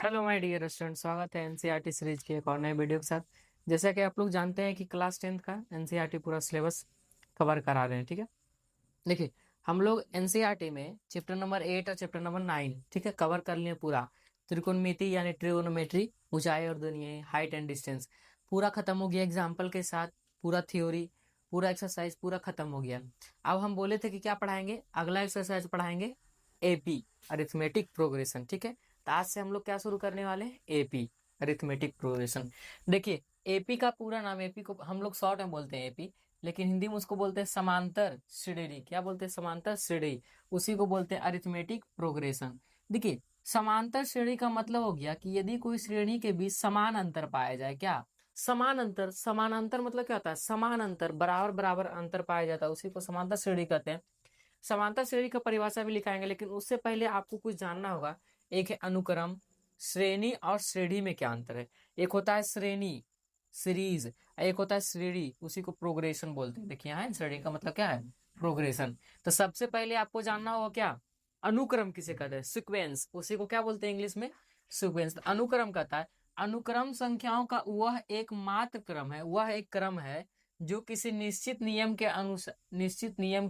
Hello my dear student, स्वागत है NCERT series के एक और नए वीडियो के साथ। जैसा कि आप लोग जानते हैं कि क्लास 10th का एनसीईआरटी पूरा सिलेबस कवर करा रहे हैं। ठीक है, देखिए हम लोग एनसीईआरटी में चैप्टर नंबर 8 और चैप्टर नंबर 9 ठीक है कवर कर लिए पूरा। त्रिकोणमिति यानी ट्रिगोनोमेट्री, ऊंचाई और दुनिया, हाइट एंड डिस्टेंस पूरा खत्म हो गया एग्जाम्पल के साथ। पूरा थ्योरी, पूरा एक्सरसाइज पूरा खत्म हो गया। अब हम बोले थे कि क्या पढ़ाएंगे, अगला एक्सरसाइज पढ़ाएंगे एपी, अरिथमेटिक प्रोग्रेशन। ठीक है, तो आज से हम लोग क्या शुरू करने वाले हैं, एपी, अरिथमेटिक प्रोग्रेशन। देखिए एपी का पूरा नाम, एपी को हम लोग शॉर्ट में बोलते हैं एपी, लेकिन हिंदी में उसको बोलते हैं समांतर श्रेणी। क्या बोलते हैं, समांतर श्रेणी। उसी को बोलते हैं अरिथमेटिक प्रोग्रेशन। देखिए समांतर श्रेणी का मतलब हो गया कि यदि कोई श्रेणी के बीच समान अंतर पाया जाए। क्या समान अंतर, समान अंतर मतलब क्या होता है, समान अंतर, बराबर बराबर अंतर पाया जाता है, उसी को समांतर श्रेणी कहते हैं। समांतर श्रेणी का परिभाषा भी लिखाएंगे, लेकिन उससे पहले आपको कुछ जानना होगा। एक है अनुक्रम, श्रेणी और श्रेणी में क्या अंतर है। एक होता है श्रेणी, सीरीज, एक होता है श्रेणी, उसी को प्रोग्रेशन बोलते हैं। देखिए यहाँ श्रेणी का मतलब क्या है, प्रोग्रेशन। तो सबसे पहले आपको जानना होगा क्या, अनुक्रम किसे कहते हैं, सीक्वेंस, उसी को क्या बोलते हैं इंग्लिश में, सीक्वेंस। अनुक्रम कहता है अनुक्रम संख्याओं का वह एकमात्र क्रम है, वह एक क्रम है जो किसी निश्चित नियम के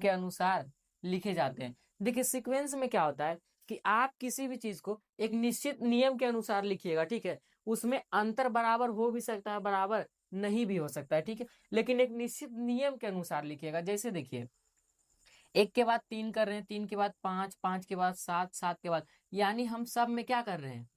अनुसार लिखे जाते हैं। देखिए सीक्वेंस में क्या होता है कि आप किसी भी चीज को एक निश्चित नियम के अनुसार लिखिएगा। ठीक है, उसमें अंतर बराबर हो भी सकता है, बराबर नहीं भी हो सकता है। ठीक है, लेकिन एक निश्चित नियम के अनुसार लिखिएगा। जैसे देखिए एक के बाद तीन कर रहे हैं, तीन के बाद पांच, पांच के बाद सात, सात के बाद, यानी हम सब में क्या कर रहे हैं,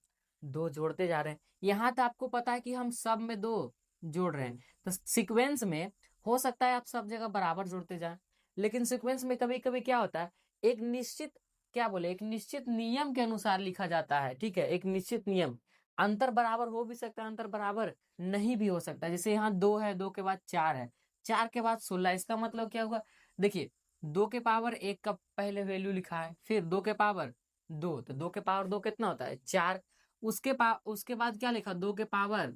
दो जोड़ते जा रहे हैं। यहां तो आपको पता है कि हम सब में दो जोड़ रहे हैं। तो सीक्वेंस में हो सकता है आप सब जगह बराबर जोड़ते जाएं, लेकिन सीक्वेंस में कभी कभी क्या होता है, एक निश्चित, क्या बोले, एक निश्चित नियम के अनुसार लिखा जाता है। ठीक है, एक निश्चित नियम, अंतर बराबर हो भी सकता है, अंतर बराबर नहीं भी हो सकता है। जैसे यहाँ दो है, दो के बाद चार है, चार के बाद 16, इसका मतलब क्या होगा, देखिए दो के पावर एक का पहले वैल्यू लिखा है, फिर दो के पावर दो, तो दो के पावर दो कितना होता है, चार। उसके बाद क्या लिखा, दो के पावर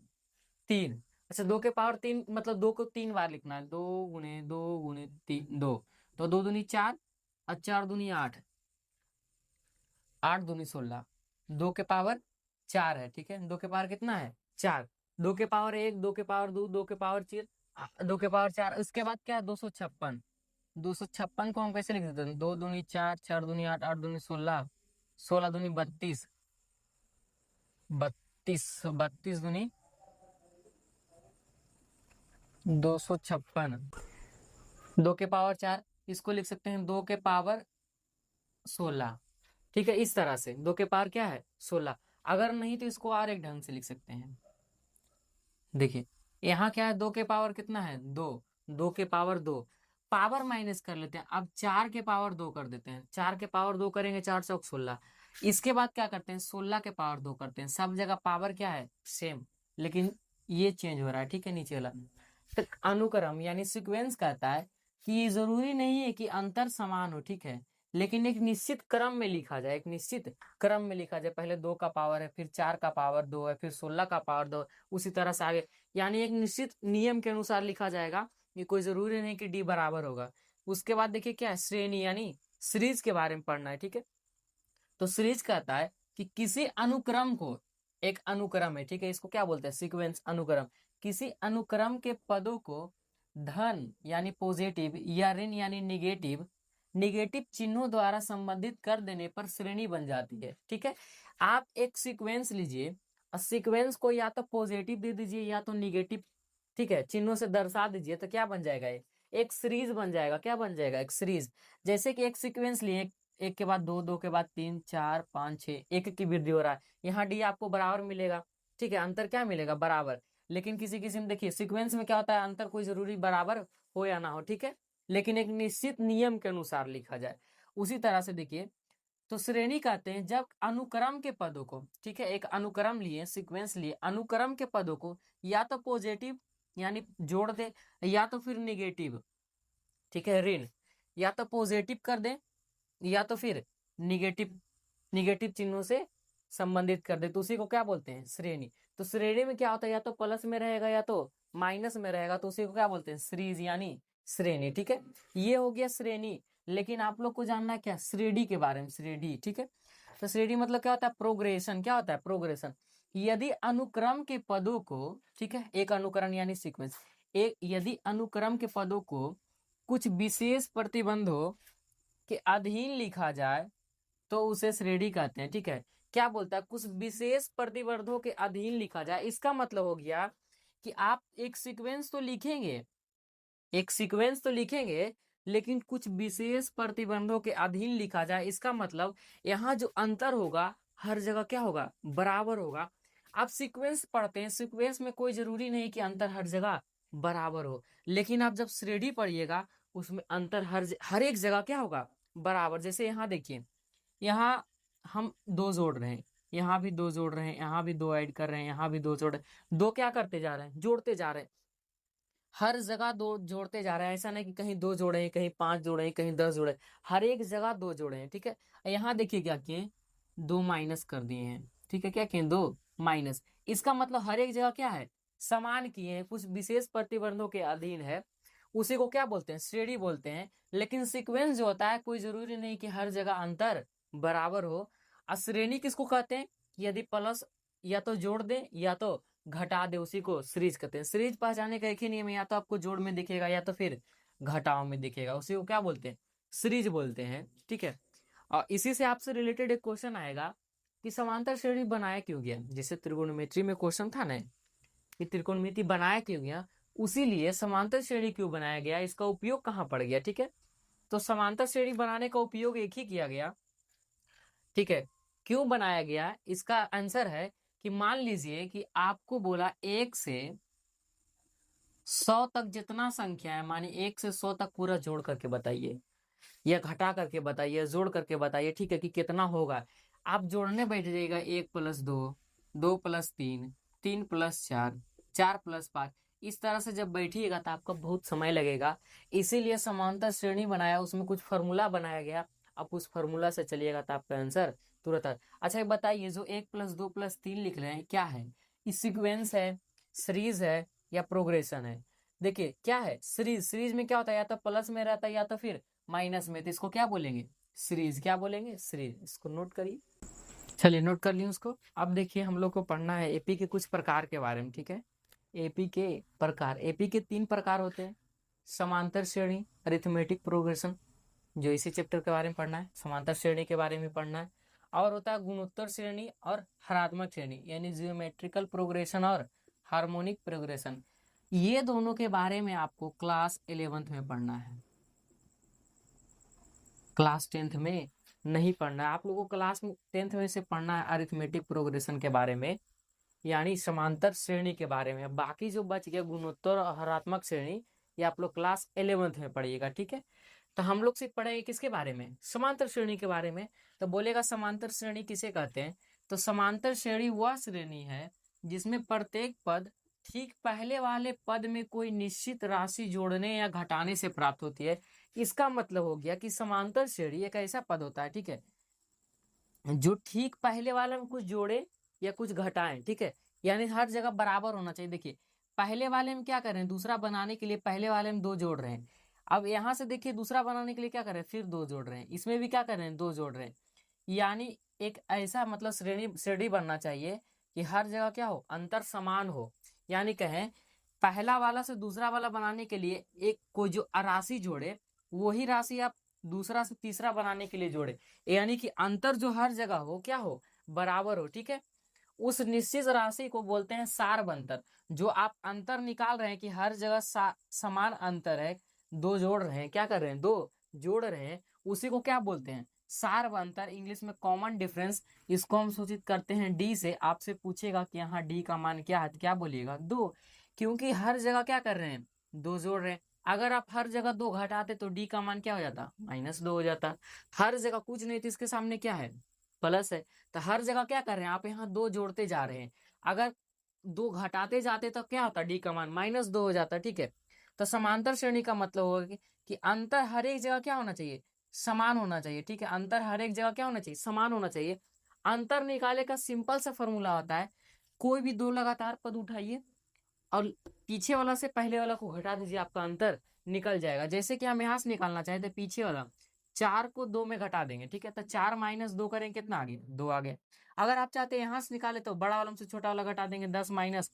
तीन। अच्छा दो के पावर तीन मतलब दो को तीन बार लिखना है, दो गुने तीन, दो, तो दो दूनी चार और चार दूनी आठ, आठ दूनी 16, दो के पावर चार है। ठीक है, दो के पावर कितना है, चार। दो के पावर एक, दो के पावर दो, दो के पावर चार, दो के पावर चार। उसके बाद क्या है, 256। 256 को हम कैसे लिख देते हैं, दो दूनी चार, चार दूनी आठ, आठ दूनी 16, 16 दूनी 32, 32, 32 दूनी 256, दो के पावर चार, इसको लिख सकते हैं दो के पावर 16। ठीक है, इस तरह से दो के पावर क्या है, 16। अगर नहीं तो इसको और एक ढंग से लिख सकते हैं। देखिए यहाँ क्या है, दो के पावर कितना है, दो, दो के पावर दो, पावर माइनस कर लेते हैं। अब चार के पावर दो कर देते हैं, चार के पावर दो करेंगे, चार चौक 16। इसके बाद क्या करते हैं, 16 के पावर दो करते हैं। सब जगह पावर क्या है, सेम, लेकिन ये चेंज हो रहा है। ठीक है, नीचे वाला। तो अनुक्रम यानी सीक्वेंस कहता है कि जरूरी नहीं है कि अंतर समान हो। ठीक है, लेकिन एक निश्चित क्रम में लिखा जाए, एक निश्चित क्रम में लिखा जाए। पहले दो का पावर है, फिर चार का पावर दो है, फिर 16 का पावर दो, उसी तरह से आगे, यानी एक निश्चित नियम के अनुसार लिखा जाएगा। ये कोई जरूरी नहीं कि डी बराबर होगा। उसके बाद देखिए क्या है, श्रेणी यानी सीरीज के बारे में पढ़ना है। ठीक है, तो सीरीज कहता है कि किसी अनुक्रम को, एक अनुक्रम है, ठीक है, इसको क्या बोलते हैं, सीक्वेंस, अनुक्रम। किसी अनुक्रम के पदों को धन यानी पॉजिटिव या ऋण यानी निगेटिव, निगेटिव चिन्हों द्वारा संबंधित कर देने पर श्रेणी बन जाती है। ठीक है, आप एक सीक्वेंस लीजिए और सीक्वेंस को या तो पॉजिटिव दे दीजिए या तो निगेटिव, ठीक है, चिन्हों से दर्शा दीजिए, तो क्या बन जाएगा, ये एक सीरीज बन जाएगा। क्या बन जाएगा, एक सीरीज। जैसे कि एक सीक्वेंस लिए, एक के बाद दो, दो के बाद तीन, चार, पांच, छह, एक की वृद्धि हो रहा है, यहाँ डी आपको बराबर मिलेगा। ठीक है, अंतर क्या मिलेगा, बराबर। लेकिन किसी किसी में देखिए सीक्वेंस में क्या होता है, अंतर कोई जरूरी बराबर हो या ना हो। ठीक है, लेकिन एक निश्चित नियम के अनुसार लिखा जाए। उसी तरह से देखिए, तो श्रेणी कहते हैं जब अनुक्रम के पदों को, ठीक है, एक अनुक्रम लिए, सीक्वेंस लिए, अनुक्रम के पदों को या तो पॉजिटिव यानी जोड़ दे, या तो फिर निगेटिव, ठीक है, ऋण, या तो पॉजिटिव कर दे या तो फिर निगेटिव, निगेटिव चिन्हों से संबंधित कर दे, तो उसी को क्या बोलते हैं, श्रेणी। तो श्रेणी में क्या होता है, या तो प्लस में रहेगा या तो माइनस में रहेगा, तो उसी को क्या बोलते हैं, सीरीज यानी श्रेणी। ठीक है, ये हो गया श्रेणी। लेकिन आप लोग को जानना है क्या, श्रेणी के बारे में, श्रेणी। ठीक है, तो श्रेणी मतलब क्या होता है, प्रोग्रेशन। क्या होता है, प्रोग्रेशन। यदि अनुक्रम के पदों को, ठीक है, एक अनुकरण यानी सीक्वेंस, एक यदि अनुक्रम के पदों को कुछ विशेष प्रतिबंधों के अधीन लिखा जाए तो उसे श्रेणी कहते हैं। ठीक है, क्या बोलता है, कुछ विशेष प्रतिबंधों के अधीन लिखा जाए, इसका मतलब हो गया कि आप एक सीक्वेंस तो लिखेंगे, एक सीक्वेंस तो लिखेंगे, लेकिन कुछ विशेष प्रतिबंधों के अधीन लिखा जाए, इसका मतलब यहाँ जो अंतर होगा हर जगह क्या होगा, बराबर होगा। आप सीक्वेंस पढ़ते हैं, सीक्वेंस में कोई जरूरी नहीं कि अंतर हर जगह बराबर हो, लेकिन आप जब श्रेणी पढ़िएगा उसमें अंतर हर एक जगह क्या होगा, बराबर। जैसे यहाँ देखिए, यहाँ हम दो जोड़ रहे हैं, यहाँ भी दो जोड़ रहे हैं, यहाँ भी दो ऐड कर रहे हैं, यहाँ भी दो जोड़ रहे हैं, दो क्या करते जा रहे हैं, जोड़ते जा रहे हैं, हर जगह दो जोड़ते जा रहे हैं। ऐसा नहीं कि कहीं दो जोड़े हैं, कहीं 5 जोड़े हैं, कहीं 10 जोड़े हैं, हर एक जगह दो जोड़े हैं। ठीक है, यहाँ देखिए क्या किए, दो माइनस कर दिए हैं। ठीक है, क्या किए, दो माइनस, इसका मतलब हर एक जगह क्या है, समान किए हैं, कुछ विशेष प्रतिबंधों के अधीन है, उसी को क्या बोलते हैं, श्रेणी बोलते हैं। लेकिन सीक्वेंस जो होता है कोई जरूरी नहीं कि हर जगह अंतर बराबर हो। और श्रेणी किसको कहते हैं, यदि प्लस या तो जोड़ दे या तो घटा दे, उसी को सीरीज कहते हैं। सीरीज पहचानने का एक ही नियम है, या तो आपको जोड़ में दिखेगा या तो फिर घटाव में दिखेगा, उसी को क्या बोलते हैं, सीरीज बोलते हैं। ठीक है, और इसी से आपसे रिलेटेड एक क्वेश्चन आएगा कि समांतर श्रेणी बनाया क्यों गया। जैसे त्रिकोणमिति में क्वेश्चन था ना कि त्रिकोणमिति बनाया क्यों गया, उसी लिए समांतर श्रेणी क्यों बनाया गया, इसका उपयोग कहाँ पड़ गया। ठीक है, तो समांतर श्रेणी बनाने का उपयोग एक ही किया गया। ठीक है, क्यों बनाया गया, इसका आंसर है कि मान लीजिए कि आपको बोला 1 से 100 तक जितना संख्या है, माने 1 से 100 तक पूरा जोड़ करके बताइए, या घटा करके बताइए, जोड़ करके बताइए। ठीक है, कि कितना होगा। आप जोड़ने बैठ जाइएगा, 1 + 2, 2 + 3, 3 + 4, 4 + 5, इस तरह से जब बैठिएगा तो आपका बहुत समय लगेगा। इसीलिए समांतर श्रेणी बनाया, उसमें कुछ फॉर्मूला बनाया गया, आप उस फॉर्मूला से चलिएगा तो आपका आंसर तुरंत अच्छा, बताइए जो 1 + 2 + 3 लिख रहे हैं क्या है, इस सीक्वेंस है, सीरीज है, या प्रोग्रेशन है। देखिए क्या है, सीरीज, सीरीज में क्या होता है, या तो प्लस में रहता है या तो फिर माइनस में, तो इसको क्या बोलेंगे, सीरीज। क्या बोलेंगे, सीरीज। इसको नोट करिए, चलिए नोट कर लिए उसको। अब देखिए हम लोग को पढ़ना है एपी के कुछ प्रकार के बारे में। ठीक है, एपी के प्रकार, एपी के 3 प्रकार होते हैं, समांतर श्रेणी, अरिथमेटिक प्रोग्रेशन, जो इसी चैप्टर के बारे में पढ़ना है, समांतर श्रेणी के बारे में पढ़ना है। और होता है गुणोत्तर श्रेणी और हरात्मक श्रेणी, यानी जियोमेट्रिकल प्रोग्रेशन और हार्मोनिक प्रोग्रेशन। ये दोनों के बारे में आपको क्लास 11th में पढ़ना है, क्लास 10th में नहीं पढ़ना है। आप लोगों को क्लास 10th में से पढ़ना है अरिथमेटिक प्रोग्रेशन के बारे में, यानी समांतर श्रेणी के बारे में। बाकी जो बच गया गुणोत्तर और हरात्मक श्रेणी, ये आप लोग क्लास 11th में पढ़िएगा। ठीक है, तो हम लोग सिर्फ पढ़ेंगे किसके बारे में, समांतर श्रेणी के बारे में। तो बोलेगा समांतर श्रेणी किसे कहते हैं, तो समांतर श्रेणी वह श्रेणी है जिसमें प्रत्येक पद ठीक पहले वाले पद में कोई निश्चित राशि जोड़ने या घटाने से प्राप्त होती है। इसका मतलब हो गया कि समांतर श्रेणी एक ऐसा पद होता है, ठीक है, जो ठीक पहले वाले में कुछ जोड़े या कुछ घटाएं। ठीक है, यानी हर जगह बराबर होना चाहिए। देखिए पहले वाले में क्या कर रहे हैं, दूसरा बनाने के लिए पहले वाले में 2 जोड़ रहे हैं। अब यहाँ से देखिए दूसरा बनाने के लिए क्या कर रहे हैं, फिर 2 जोड़ रहे हैं, इसमें भी क्या कर रहे हैं, 2 जोड़ रहे हैं। यानी एक ऐसा मतलब श्रेणी श्रेणी बनना चाहिए कि हर जगह क्या हो, अंतर समान हो। यानी कहें पहला वाला से दूसरा वाला बनाने के लिए एक कोई जो राशि जोड़े, वही राशि आप दूसरा से तीसरा बनाने के लिए जोड़े, यानी कि अंतर जो हर जगह हो क्या हो, बराबर हो। ठीक है, उस निश्चित राशि को बोलते हैं सार अंतर। जो आप अंतर निकाल रहे हैं कि हर जगह समान अंतर है, 2 जोड़ रहे हैं, क्या कर रहे हैं, 2 जोड़ रहे हैं, उसी को क्या बोलते हैं, सार अंतर, इंग्लिश में कॉमन डिफरेंस। इसको हम सूचित करते हैं डी से। आपसे पूछेगा कि यहाँ डी का मान क्या है, क्या बोलिएगा, 2, क्योंकि हर जगह क्या कर रहे हैं, 2 जोड़ रहे हैं। अगर आप हर जगह 2 घटाते तो डी का मान क्या हो जाता, -2 हो जाता। हर जगह कुछ नहीं तो इसके सामने क्या है, प्लस है। तो हर जगह क्या कर रहे हैं आप, यहाँ 2 जोड़ते जा रहे हैं। अगर 2 घटाते जाते तो क्या होता, डी का मान -2 हो जाता। ठीक है, तो समांतर श्रेणी का मतलब होगा कि अंतर हर एक जगह क्या होना चाहिए, समान होना चाहिए। ठीक है, अंतर हर एक जगह क्या होना चाहिए, समान होना चाहिए। अंतर निकाले का सिंपल सा फॉर्मूला होता है, कोई भी 2 लगातार पद उठाइए और पीछे वाला से पहले वाला को घटा दीजिए, आपका अंतर निकल जाएगा। जैसे कि हम यहाँ से निकालना चाहते पीछे वाला 4 को 2 में घटा देंगे, ठीक है। तो 4 माइनस 2 करेंगे, कितना आ गया? 2 आ गया। अगर आप चाहते हैं यहाँ से निकाले तो बड़ा वाला से छोटा वाला घटा देंगे, 10 माइनस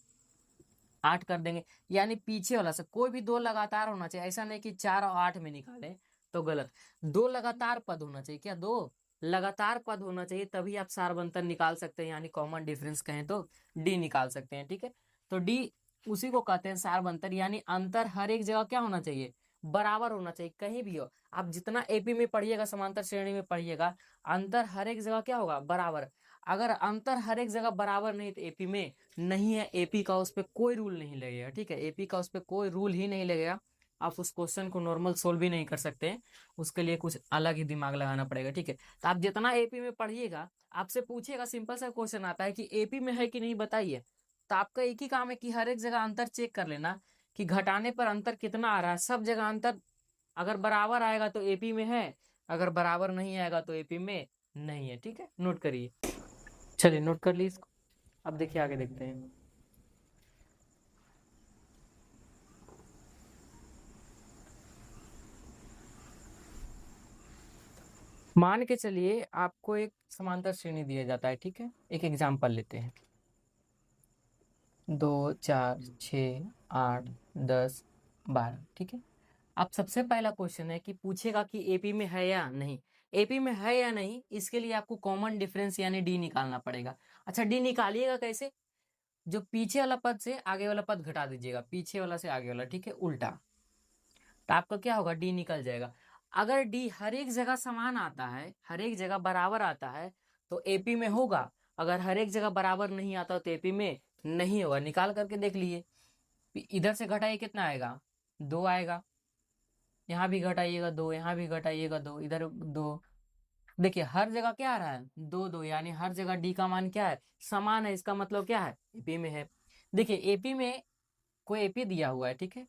8 कर देंगे। यानी पीछे वाला से कोई भी दो लगातार होना चाहिए, ऐसा नहीं कि 4 और 8 में निकाले तो गलत। दो लगातार पद होना चाहिए, क्या? दो लगातार पद होना चाहिए, तभी आप सारबंतर निकाल सकते हैं, यानी कॉमन डिफरेंस कहें तो डी निकाल सकते हैं, ठीक है। तो डी उसी को कहते हैं सारबंतर, यानी अंतर हर एक जगह क्या होना चाहिए? बराबर होना चाहिए, कहीं भी हो आप जितना एपी में पढ़िएगा, समांतर श्रेणी में पढ़िएगा, अंतर हर एक जगह क्या होगा? बराबर। अगर अंतर हर एक जगह बराबर नहीं तो एपी में नहीं है, एपी का उस पर कोई रूल नहीं लगेगा, ठीक है। एपी का उस पर कोई रूल ही नहीं लगेगा, आप उस क्वेश्चन को नॉर्मल सोल्व भी नहीं कर सकते हैं, उसके लिए कुछ अलग ही दिमाग लगाना पड़ेगा, ठीक है। तो आप जितना एपी में पढ़िएगा, आपसे पूछेगा, सिंपल सा क्वेश्चन आता है कि एपी में है कि नहीं बताइए, तो आपका एक ही काम है कि हर एक जगह अंतर चेक कर लेना कि घटाने पर अंतर कितना आ रहा है। सब जगह अंतर अगर बराबर आएगा तो एपी में है, अगर बराबर नहीं आएगा तो एपी में नहीं है, ठीक है। नोट करिए, चलिए नोट कर ली इसको। अब देखिए आगे देखते हैं। मान के चलिए आपको एक समांतर श्रेणी दिया जाता है, ठीक है। एक एग्जांपल लेते हैं, 2 4 6 8 10 12, ठीक है। अब सबसे पहला क्वेश्चन है कि पूछेगा कि एपी में है या नहीं। एपी में है या नहीं, इसके लिए आपको कॉमन डिफरेंस यानी डी निकालना पड़ेगा। अच्छा, डी निकालिएगा कैसे? जो पीछे वाला पद से आगे वाला पद घटा दीजिएगा, पीछे वाला से आगे वाला, ठीक है, उल्टा। तो आपका क्या होगा? डी निकल जाएगा। अगर डी हर एक जगह समान आता है, हर एक जगह बराबर आता है, तो एपी में होगा। अगर हर एक जगह बराबर नहीं आता तो एपी में नहीं होगा। निकाल करके देख लिए, इधर से घटाइए कितना आएगा? 2 आएगा। यहाँ भी घटाइएगा 2, यहाँ भी घटाइएगा 2, इधर 2। देखिए हर जगह क्या आ रहा है? 2 2, यानी हर जगह डी का मान क्या है? समान है। इसका मतलब क्या है? एपी में है। देखिए एपी में कोई एपी दिया हुआ है, ठीक है।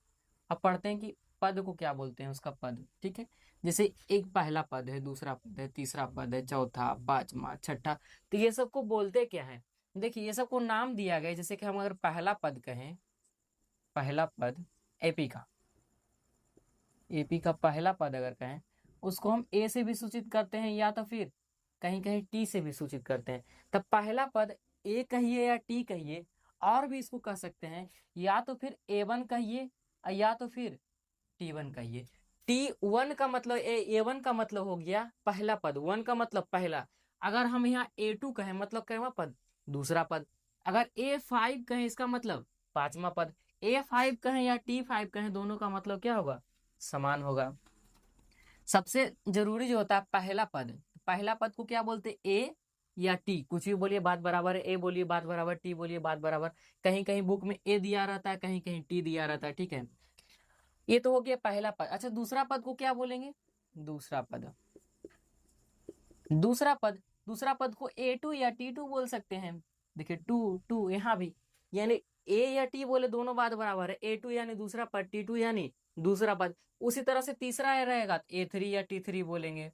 अब पढ़ते हैं कि पद को क्या बोलते हैं, उसका पद, ठीक है। जैसे एक पहला पद है, दूसरा पद है, तीसरा पद है, चौथा, पांचवा, छठा, तो ये सबको बोलते क्या है? देखिए ये सबको नाम दिया गया है। जैसे कि हम अगर पहला पद कहें, पहला पद एपी का, एपी का पहला पद अगर कहें, उसको हम ए से भी सूचित करते हैं, या तो फिर कहीं कहीं टी से भी सूचित करते हैं। तब पहला पद ए कहिए या टी कहिए, और भी इसको कह सकते हैं, या तो फिर A1 कहिए या तो फिर T1 कहिए। T1 का मतलब A1 का मतलब हो गया पहला पद, 1 का मतलब पहला। अगर हम यहाँ A2 कहें, मतलब कैवा पद? दूसरा पद। अगर A5 कहें, इसका मतलब पांचवा पद। A5 कहें या T5 कहें, दोनों का मतलब क्या होगा? समान होगा। सबसे जरूरी जो होता है पहला पद, पहला पद को क्या बोलते हैं? ए या टी, कुछ भी बोलिए बात बराबर है। ए बोलिए बात बराबर, टी बोलिए बात बराबर। कहीं कहीं बुक में ए दिया रहता है, कहीं कहीं टी दिया रहता है, ठीक है। ये तो हो गया पहला पद। अच्छा, दूसरा पद को क्या बोलेंगे? दूसरा पद, दूसरा पद, दूसरा पद को A2 या T2 बोल सकते हैं। देखिए 2 2 यहाँ भी, यानी ए या टी बोले दोनों बात बराबर है। A2 यानी दूसरा पद, T2 यानी दूसरा पद। उसी तरह से तीसरा रहेगा A3 या T3 बोलेंगे।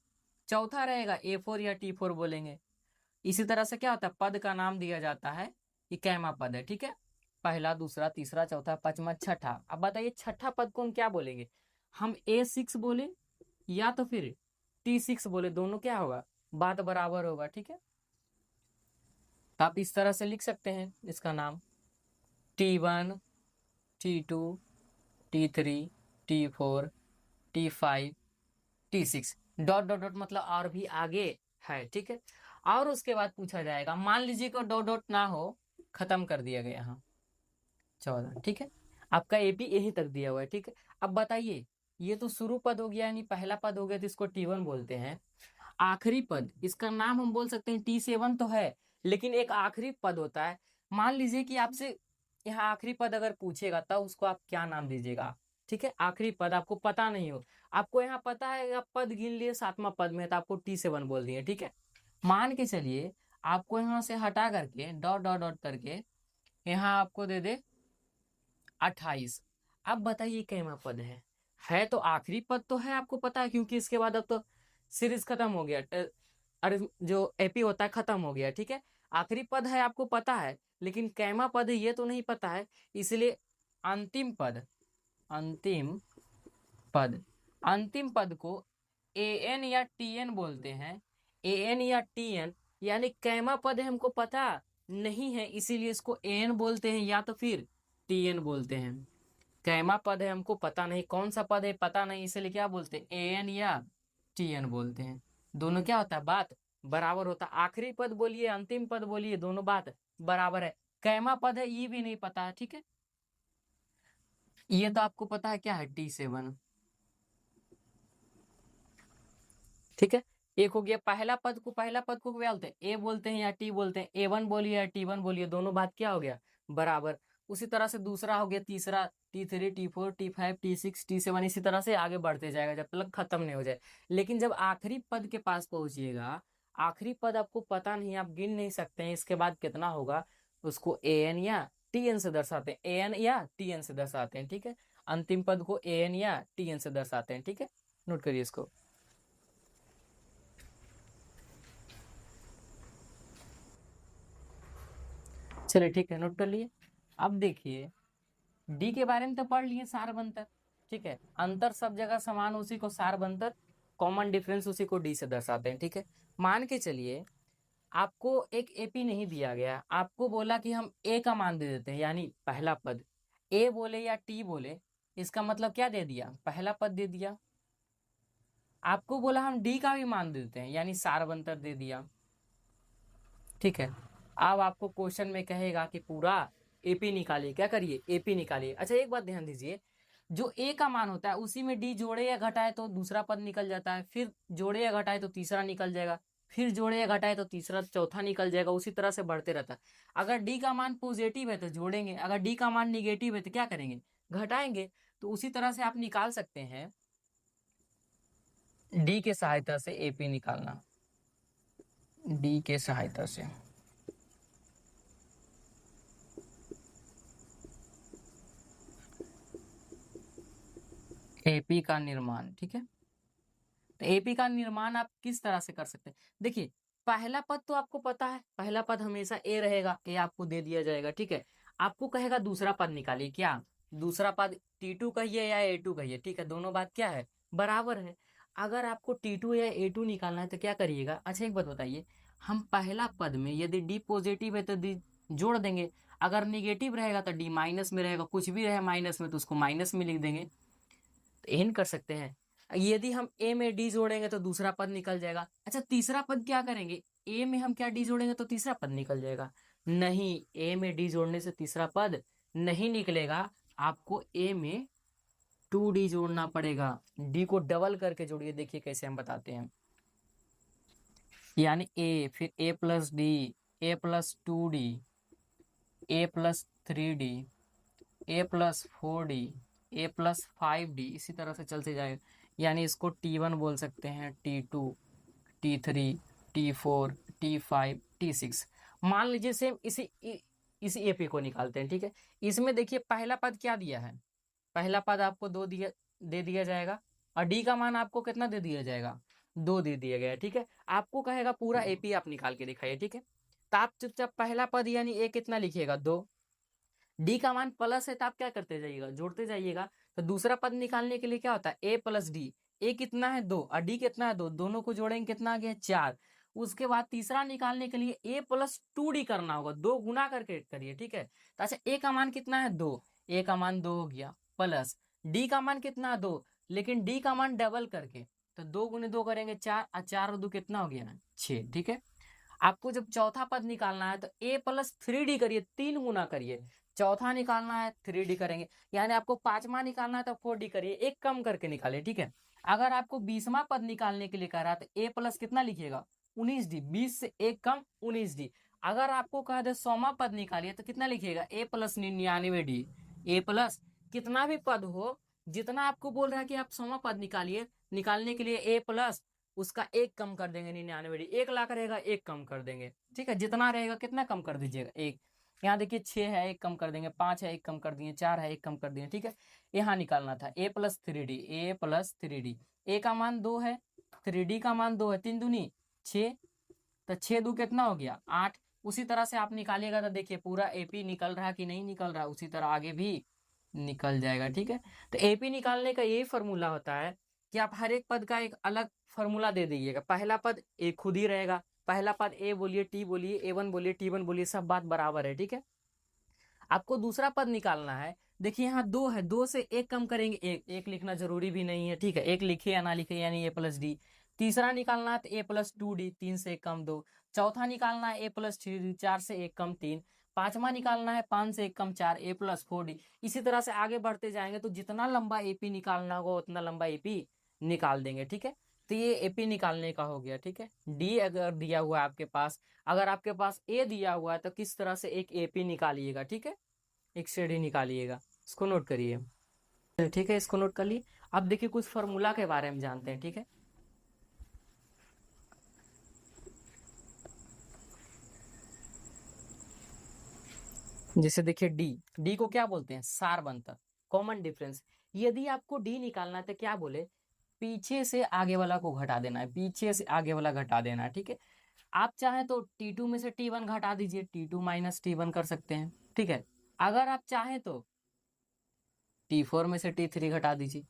चौथा रहेगा A4 या T4 बोलेंगे। इसी तरह से क्या होता है? पद का नाम दिया जाता है कि कैमा पद है, ठीक है। पहला, दूसरा, तीसरा, चौथा, पांचवा, छठा। अब बताइए छठा पद को हम क्या बोलेंगे? हम A6 बोले या तो फिर T6 बोले, दोनों क्या होगा? बात बराबर होगा, ठीक है। तो आप इस तरह से लिख सकते हैं इसका नाम, T1 T2 T3 T4 T5 T6, dot dot dot मतलब और भी आगे है, ठीक है। और उसके बाद पूछा जाएगा, मान लीजिए कि डॉट डॉट ना हो, खत्म कर दिया गया यहाँ 14, ठीक है। आपका एपी यहीं तक दिया हुआ है, ठीक है। अब बताइए, ये तो शुरू पद हो गया, यानी पहला पद हो गया, तो इसको T1 बोलते हैं। आखिरी पद, इसका नाम हम बोल सकते हैं T7 तो है, लेकिन एक आखिरी पद होता है। मान लीजिए कि आपसे यहाँ आखिरी पद अगर पूछेगा, तब उसको आप क्या नाम दीजिएगा? ठीक है, आखिरी पद आपको पता नहीं हो, आपको यहाँ पता है, आप पद गिन लिए 7वां पद में, तो आपको T7 बोल दिए, ठीक है। मान के चलिए आपको यहाँ से हटा करके डॉट डॉट डॉट करके यहाँ आपको दे दे 28। अब बताइए कैमा पद है तो आखिरी पद तो है, आपको पता है, क्योंकि इसके बाद अब तो सीरीज खत्म हो गया, अरे जो एपी होता है खत्म हो गया, ठीक है। आखिरी पद है आपको पता है, लेकिन कैमा पद है ये तो नहीं पता है, इसलिए अंतिम पद, अंतिम पद, अंतिम पद को an या tn बोलते हैं, an या tn यानी कैमा पद है हमको पता नहीं है, इसीलिए इसको an बोलते हैं या तो फिर tn बोलते हैं। कैमा पद है हमको पता नहीं, कौन सा पद है पता नहीं, इसलिए क्या बोलते हैं an या tn बोलते हैं। दोनों क्या होता है, बात बराबर होता है। आखिरी पद बोलिए अंतिम पद बोलिए, दोनों बात बराबर है। कैमा पद है ये भी नहीं पता है, ठीक है। ये तो आपको पता है क्या है, T7, ठीक है। एक हो गया पहला पद को क्या बोलते हैं, ए बोलते हैं या टी बोलते हैं, A1 बोलिए या T1 बोलिए, दोनों बात क्या हो गया, बराबर। उसी तरह से दूसरा हो गया, तीसरा T3 T4 T5 T6 T7, इसी तरह से आगे बढ़ते जाएगा जब तक खत्म नहीं हो जाए। लेकिन जब आखिरी पद के पास पहुंचिएगा, आखिरी पद आपको पता नहीं, आप गिन नहीं सकते हैं इसके बाद कितना होगा, उसको an या tn से दर्शाते हैं, an या tn से दर्शाते हैं, ठीक है। अंतिम पद को an या tn से दर्शाते हैं, ठीक है। नोट करिए इसको। चलिए ठीक है, नोट कर लिए। अब देखिए डी के बारे में तो पढ़ लिए, सार बंतर, ठीक है। अंतर सब जगह समान, उसी को सार बंतर, कॉमन डिफरेंस उसी को डी से दर्शाते हैं, ठीक है। मान के चलिए आपको एक एपी नहीं दिया गया, आपको बोला कि हम ए का मान दे देते हैं, यानी पहला पद ए बोले या टी बोले, इसका मतलब क्या दे दिया, पहला पद दे दिया। आपको बोला हम डी का भी मान दे देते हैं, यानी सार बंतर दे दिया, ठीक है। अब आपको क्वेश्चन में कहेगा कि पूरा एपी निकालिए, क्या करिए, एपी निकालिए। अच्छा एक बात ध्यान दीजिए, जो ए का मान होता है उसी में डी जोड़े या घटाए तो दूसरा पद निकल जाता है, फिर जोड़े या घटाए तो तीसरा निकल जाएगा, फिर जोड़े या घटाए तो तीसरा चौथा निकल जाएगा, उसी तरह से बढ़ते रहता है। अगर डी का मान पॉजिटिव है तो जोड़ेंगे, अगर डी का मान निगेटिव है तो क्या करेंगे, घटाएंगे। तो उसी तरह से आप निकाल सकते हैं डी के सहायता से एपी निकालना, डी के सहायता से एपी का निर्माण, ठीक है। तो एपी का निर्माण आप किस तरह से कर सकते हैं, देखिए पहला पद तो आपको पता है, पहला पद हमेशा ए रहेगा, ए आपको दे दिया जाएगा, ठीक है। आपको कहेगा दूसरा पद निकालिए, क्या दूसरा पद T2 कहिए या A2 कहिए, ठीक है, दोनों बात क्या है, बराबर है। अगर आपको T2 या A2 निकालना है तो क्या करिएगा, अच्छा एक बात बताइए, हम पहला पद में यदि डी पॉजिटिव है तो डी जोड़ देंगे, अगर निगेटिव रहेगा तो डी माइनस में रहेगा, कुछ भी रहे माइनस में तो उसको माइनस में लिख देंगे। तो एन कर सकते हैं। यदि हम ए में डी जोड़ेंगे तो दूसरा पद निकल जाएगा। अच्छा तीसरा पद क्या करेंगे, ए में हम क्या डी जोड़ेंगे तो तीसरा पद निकल जाएगा, नहीं, ए में डी जोड़ने से तीसरा पद नहीं निकलेगा, आपको ए में 2D जोड़ना पड़ेगा। डी को डबल करके जोड़िए, देखिए कैसे हम बताते हैं, यानी ए फिर ए प्लस डी, ए प्लस 2D, ए प्लस 3D, ए प्लस 4D, ए प्लस 5D, इसी तरह से चलते जाए, यानी इसको T1 बोल सकते हैं, T2 T3 T4 T5 T6। मान लीजिए सेम इसी एपी को निकालते हैं, ठीक है। इसमें देखिए पहला पद क्या दिया है, पहला पद आपको दे दिया जाएगा, और डी का मान आपको कितना दे दिया जाएगा, 2 दे दिया गया है, ठीक है। आपको कहेगा पूरा एपी आप निकाल के दिखाइए, ठीक है। तो आप चुपचाप पहला पद यानी ए कितना लिखिएगा, 2, डी का मान प्लस है तो आप क्या करते जाइएगा, जोड़ते जाइएगा। तो दूसरा पद निकालने के लिए क्या होता है, ए प्लस डी, ए कितना है 2 और डी कितना है 2, दोनों को जोड़ेंगे कितना आ गया 4। उसके बाद तीसरा निकालने के लिए ए प्लस 2D करना होगा, 2 गुना करके करिए, ठीक है। तो अच्छा ए का मान कितना है 2, ए का मान 2 हो गया, प्लस डी का मान कितना है 2, लेकिन डी का मान डबल करके, तो 2 गुने 2 करेंगे 4, और 4 और 2 कितना हो गया 6, ठीक है। आपको जब चौथा पद निकालना है तो ए प्लस 3D करिए, 3 गुना करिए, चौथा निकालना है 3D करेंगे, यानी आपको पांचवा निकालना है तो 4D करिए, एक कम करके निकालिए, ठीक है। अगर आपको 20वां पद निकालने के लिए कह रहा है तो ए प्लस कितना लिखिएगा 19D, 20 से एक कम 19D। अगर आपको कह दे 100वां पद निकालिए तो कितना लिखिएगा, ए प्लस 99D, ए प्लस कितना भी पद हो, जितना आपको बोल रहा है कि आप 100वां पद निकालिए, निकालने के लिए ए प्लस उसका एक कम कर देंगे, 99D, 1 लाख रहेगा एक कम कर देंगे, ठीक है। जितना रहेगा कितना कम कर दीजिएगा, एक, यहाँ देखिए 6 है एक कम कर देंगे, 5 है एक कम कर दिए, 4 है एक कम कर दिए, ठीक है। यहाँ निकालना था ए प्लस 3D, ए प्लस 3D, ए का मान 2 है, 3D का मान 2 है, 3 दूनी 6, तो 6 दू कितना हो गया 8। उसी तरह से आप निकालिएगा तो देखिए पूरा एपी निकल रहा कि नहीं निकल रहा, उसी तरह आगे भी निकल जाएगा, ठीक है। तो एपी निकालने का यही फॉर्मूला होता है कि आप हर एक पद का एक अलग फॉर्मूला दे दीजिएगा। पहला पद ए खुद ही रहेगा, पहला पद ए बोलिए, टी बोलिए, A1 बोलिए, T1 बोलिए, सब बात बराबर है, ठीक है। आपको दूसरा पद निकालना है। देखिए यहाँ 2 है, 2 से 1 कम करेंगे, एक लिखना जरूरी भी नहीं है, ठीक है। 1 लिखे या ना लिखे, यानी A+D। तीसरा निकालना है तो A+2D, 3 से 1 कम 2। चौथा निकालना है A+3D, 4 से 1 कम 3। पांचवा निकालना है 5 से 1 कम 4, A+4D। इसी तरह से आगे बढ़ते जाएंगे तो जितना लंबा AP निकालना होगा उतना लंबा AP निकाल देंगे, ठीक है। तो ये AP निकालने का हो गया, ठीक है। D अगर दिया हुआ है आपके पास, अगर आपके पास A दिया हुआ है तो किस तरह से एक AP निकालिएगा, ठीक है। एक श्रेणी निकालिएगा, इसको नोट करिए, ठीक है। इसको नोट कर लिए। अब देखिए कुछ फॉर्मूला के बारे में जानते हैं, ठीक है। जैसे देखिए डी को क्या बोलते हैं, सार अंतर, कॉमन डिफरेंस। यदि आपको डी निकालना है तो क्या बोले, पीछे से आगे वाला को घटा देना है, पीछे से आगे वाला घटा देना है, ठीक है। आप चाहें तो T2 में से T1 घटा दीजिए, T2 माइनस T1 कर सकते हैं, ठीक है। अगर आप चाहें तो T4 में से T3 घटा दीजिए,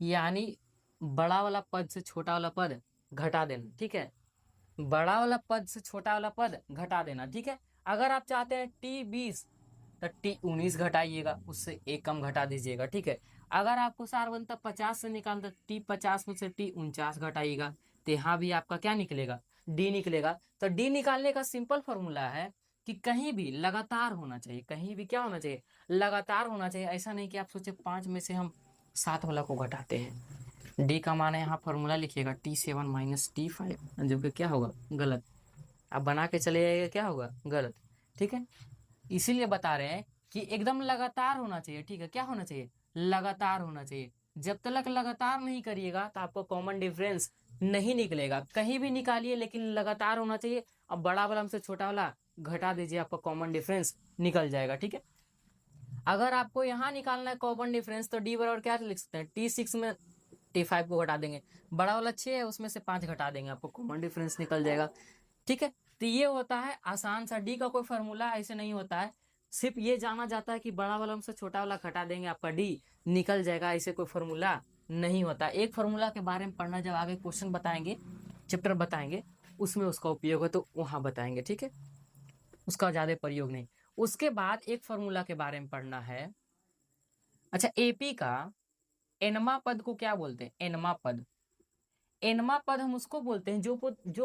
यानी बड़ा वाला पद से छोटा वाला पद घटा देना, ठीक है। बड़ा वाला पद से छोटा वाला पद घटा देना, ठीक है। अगर आप चाहते हैं T20 तो T19 घटाइएगा, उससे 1 कम घटा दीजिएगा, ठीक है। अगर आपको सार बनता 50 से निकालना तो T50 में से T49 घटाइएगा, तो यहाँ भी आपका क्या निकलेगा, D निकलेगा। तो D निकालने का सिंपल फॉर्मूला है कि कहीं भी लगातार होना चाहिए, कहीं भी क्या होना चाहिए, लगातार होना चाहिए। ऐसा नहीं कि आप सोचे 5 में से हम 7 वाला को घटाते हैं। D का मान है, यहाँ फॉर्मूला लिखिएगा T7 माइनस T5, जो कि क्या होगा, गलत। आप बना के चले जाइएगा, क्या होगा, गलत, ठीक है। इसीलिए बता रहे हैं कि एकदम लगातार होना चाहिए, ठीक है। क्या होना चाहिए, लगातार होना चाहिए। जब तक लगातार नहीं करिएगा तो आपको कॉमन डिफरेंस नहीं निकलेगा। कहीं भी निकालिए लेकिन लगातार होना चाहिए। अब बड़ा वाला हमसे छोटा वाला घटा दीजिए, आपका कॉमन डिफरेंस निकल जाएगा, ठीक है। अगर आपको यहाँ निकालना है कॉमन डिफरेंस तो डी बराबर क्या लिख सकते हैं, T6 में T5 को घटा देंगे, बड़ा वाला 6 है उसमें से 5 घटा देंगे, आपको कॉमन डिफरेंस निकल जाएगा, ठीक है। तो ये होता है आसान सा, डी का कोई फॉर्मूला ऐसे नहीं होता है। सिर्फ ये जाना जाता है कि बड़ा वाला हमसे छोटा वाला घटा देंगे, आपका डी निकल जाएगा, ऐसे कोई फॉर्मूला नहीं होता। एक फॉर्मूला के बारे में पढ़ना, जब आगे क्वेश्चन बताएंगे, चैप्टर बताएंगे, उसमें उसका उपयोग है तो वहां बताएंगे, ठीक है। उसका ज्यादा प्रयोग नहीं। उसके बाद एक फॉर्मूला के बारे में पढ़ना है। अच्छा, एपी का एनमा पद को क्या बोलते हैं, एनमा पद। एनमा पद हम उसको बोलते हैं जो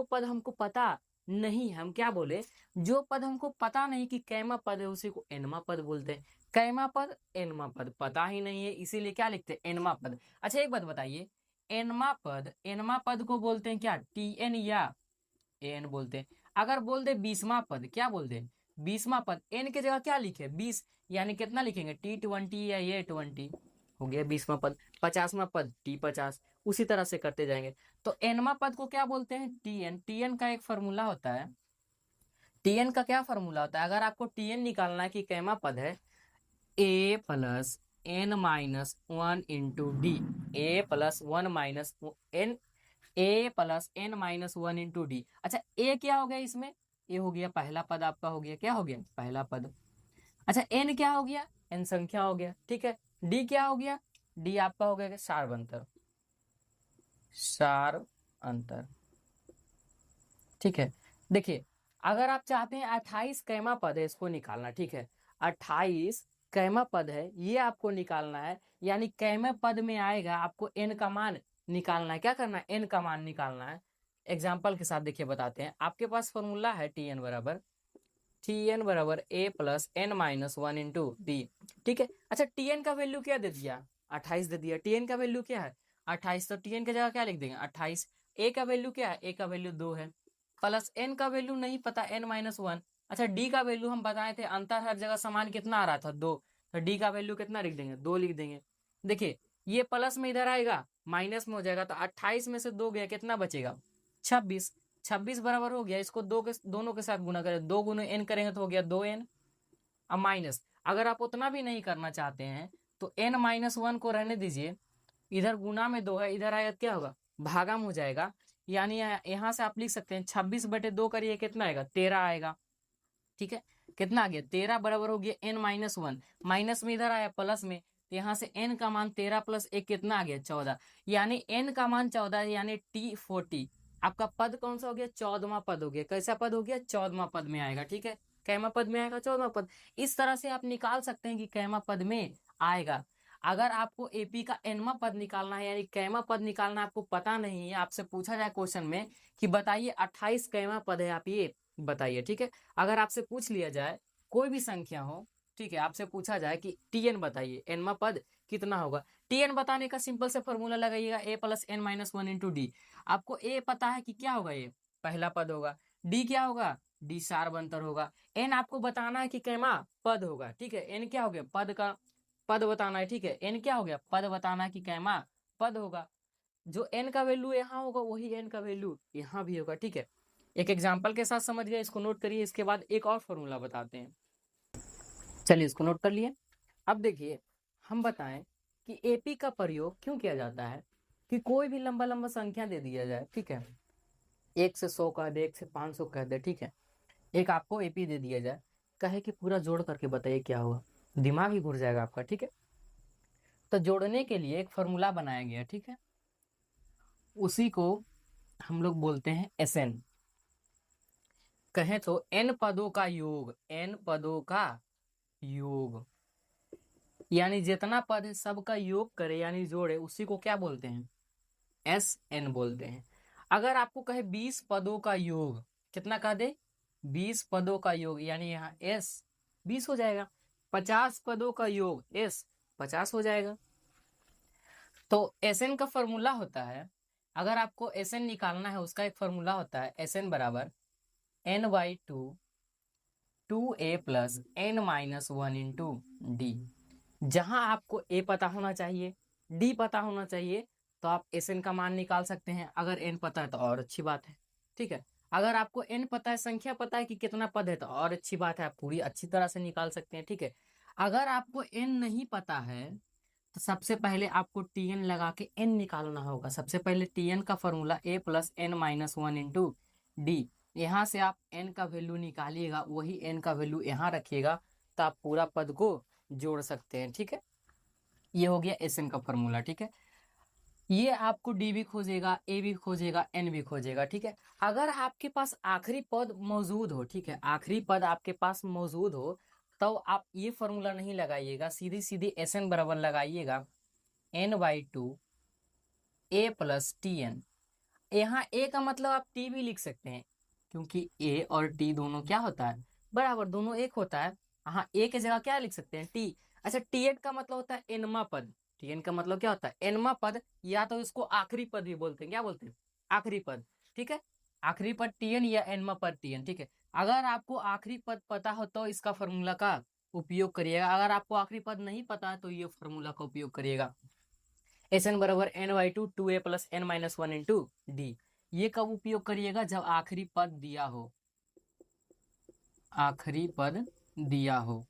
पद हमको पता नहीं, हम क्या बोले, जो पद हमको पता नहीं कि कैमा पद है उसी को एनमा पद बोलते हैं। कैमा पद, एनमा पद पता ही नहीं है, इसीलिए क्या लिखते हैं, एनमा पद। अच्छा एक बात बताइए, एनमा पद को बोलते हैं क्या, TN या AN बोलते हैं। अगर बोल दे 20वां पद, क्या बोल दे, 20वां पद, एन के जगह क्या लिखे, 20, यानी कितना लिखेंगे, T20 या A20, हो गया 20वां पद। 50वां पद T50, उसी तरह से करते जाएंगे। तो एनवा पद को क्या बोलते हैं, TN का एक फॉर्मूला होता है। TN का क्या फॉर्मूला होता है, अगर आपको TN निकालना है कि कैमा पद है, A+N-1 into D, A+N-1 into D. अच्छा A क्या हो गया इसमें, A हो गया पहला पद आपका, हो गया क्या, हो गया पहला पद। अच्छा N क्या हो गया, N संख्या हो गया, ठीक है। D क्या हो गया, D आपका हो गया सार अंतर, ठीक है। देखिए अगर आप चाहते हैं 28 कैमा पद है, इसको निकालना, ठीक है। 28 कैमा पद है, ये आपको निकालना है, यानी कैमा पद में आएगा, आपको एन का मान निकालना है। क्या करना है, एन का मान निकालना है। एग्जाम्पल के साथ देखिए बताते हैं। आपके पास फॉर्मूला है TN बराबर A+N-1 इंटू डी, ठीक है। अच्छा TN का वैल्यू क्या दे दिया, 28 दे दिया। TN का वैल्यू क्या है, 28, तो TN की जगह क्या लिख देंगे, 28। A का वैल्यू क्या है, A का वैल्यू 2 है, प्लस N का वैल्यू नहीं पता, N-1। अच्छा D का वैल्यू हम बताए थे, अंतर हर जगह समान कितना आ रहा था, 2, तो D का वैल्यू कितना लिख देंगे, 2 लिख देंगे। देखिए ये प्लस में इधर आएगा, माइनस में हो जाएगा, तो 28 में से 2 गया, कितना बचेगा, 26। 26 बराबर हो गया, इसको दोनों के साथ गुना करें, 2 गुना N करेंगे तो हो गया 2N। अब माइनस, अगर आप उतना भी नहीं करना चाहते हैं तो N-1 को रहने दीजिए, इधर गुना में 2 है, इधर आएगा क्या होगा, भागा में हो जाएगा। यानी यहाँ से आप लिख सकते हैं 26/2 करिए, कितना आएगा, 13 आएगा, ठीक है। कितना आ गया, 13 बराबर हो गया N-1, माइनस में इधर आया प्लस में, तो यहाँ से n का मान 13 + 1 कितना आ गया 14, यानी n का मान 14 यानी T40 आपका पद कौन सा हो गया 14वां पद हो गया। कैसा पद हो गया 14वां पद में आएगा। ठीक है, कैमा पद में आएगा 14वां पद। इस तरह से आप निकाल सकते हैं कि कैमा पद में आएगा। अगर आपको एपी का एनवा पद निकालना है यानी कैमा पद निकालना आपको पता नहीं है, आपसे पूछा जाए क्वेश्चन में कि बताइए 28 कैमा पद है, आप ये बताइए। ठीक है, अगर आपसे पूछ लिया जाए कोई भी संख्या हो, ठीक है, आपसे पूछा जाए कि टीएन बताइए एनवा पद कितना होगा, टीएन बताने का सिंपल से फॉर्मूला लगाइएगा a + n - 1 × d। आपको ए पता है कि क्या होगा, ये पहला पद होगा, डी क्या होगा डी सार्वंतर होगा, एन आपको बताना है कि कैमा पद होगा। ठीक है, एन क्या हो गया पद का पद बताना है। ठीक है, एन क्या हो गया पद बताना है कि कैमा पद होगा। जो एन का वैल्यू यहाँ होगा वही एन का वैल्यू यहाँ भी होगा। ठीक है, एक एग्जाम्पल के साथ समझ गए, इसको नोट करिए। इसके बाद एक और फॉर्मूला बताते हैं, चलिए इसको नोट कर लिए। अब देखिए हम बताएं कि एपी का प्रयोग क्यों किया जाता है कि कोई भी लंबा लंबा संख्या दे दिया जाए। ठीक है, 1 से 100 कह दे, 1 से 500 कह दे। ठीक है, एक आपको एपी दे दिया जाए, कहे कि पूरा जोड़ करके बताइए क्या होगा, दिमाग ही घुर जाएगा आपका। ठीक है, तो जोड़ने के लिए एक फॉर्मूला बनाया गया। ठीक है, उसी को हम लोग बोलते हैं एसएन। कहें तो एन पदों का योग, एन पदों का योग यानी जितना पद है सबका योग करे यानी जोड़े, उसी को क्या बोलते हैं एस एन बोलते हैं। अगर आपको कहे 20 पदों का योग, कितना कह दे 20 पदों का योग, यानी यहाँ एस 20 हो जाएगा। 50 पदों का योग एस 50 हो जाएगा। तो एस एन का फॉर्मूला होता है, अगर आपको एस एन निकालना है उसका एक फॉर्मूला होता है एस एन बराबर n/2 2a + n - 1 × d। जहां आपको a पता होना चाहिए, d पता होना चाहिए, तो आप एस एन का मान निकाल सकते हैं। अगर n पता है तो और अच्छी बात है। ठीक है, अगर आपको n पता है, संख्या पता है कि कितना पद है, तो और अच्छी बात है, आप पूरी अच्छी तरह से निकाल सकते हैं। ठीक है, अगर आपको n नहीं पता है तो सबसे पहले आपको tn लगा के n निकालना होगा। सबसे पहले tn का फॉर्मूला a + n - 1 × d। यहाँ से आप n का वैल्यू निकालिएगा, वही n का वैल्यू यहाँ रखिएगा, तो आप पूरा पद को जोड़ सकते हैं। ठीक है, ये हो गया एस एन का फॉर्मूला। ठीक है, ये आपको डी भी खोजेगा, ए भी खोजेगा, एन भी खोजेगा। ठीक है, अगर आपके पास आखिरी पद मौजूद हो, ठीक है, आखिरी पद आपके पास मौजूद हो, तो आप ये फॉर्मूला नहीं लगाइएगा, सीधी सीधी एस एन बराबर लगाइएगा n/2 a + tn। यहाँ ए का मतलब आप टी भी लिख सकते हैं, क्योंकि ए और टी दोनों क्या होता है बराबर, दोनों एक होता है। हाँ, ए की जगह क्या लिख सकते हैं टी। अच्छा, टी एन का मतलब होता है एनमा पद। टी एन का मतलब क्या होता है एनमा पद, या तो इसको आखिरी पद भी बोलते हैं। क्या बोलते हैं आखिरी पद। ठीक है, आखिरी पद टी एन या एनमा पद टी एन। ठीक है, अगर आपको आखिरी पद पता हो तो इसका फॉर्मूला का उपयोग करिएगा, अगर आपको आखिरी पद नहीं पता है तो ये फॉर्मूला का उपयोग करिएगा। एस एन बराबर n/2 2a + n - 1 × d। ये कब उपयोग करिएगा जब आखिरी पद दिया हो, आखिरी पद दिया हो।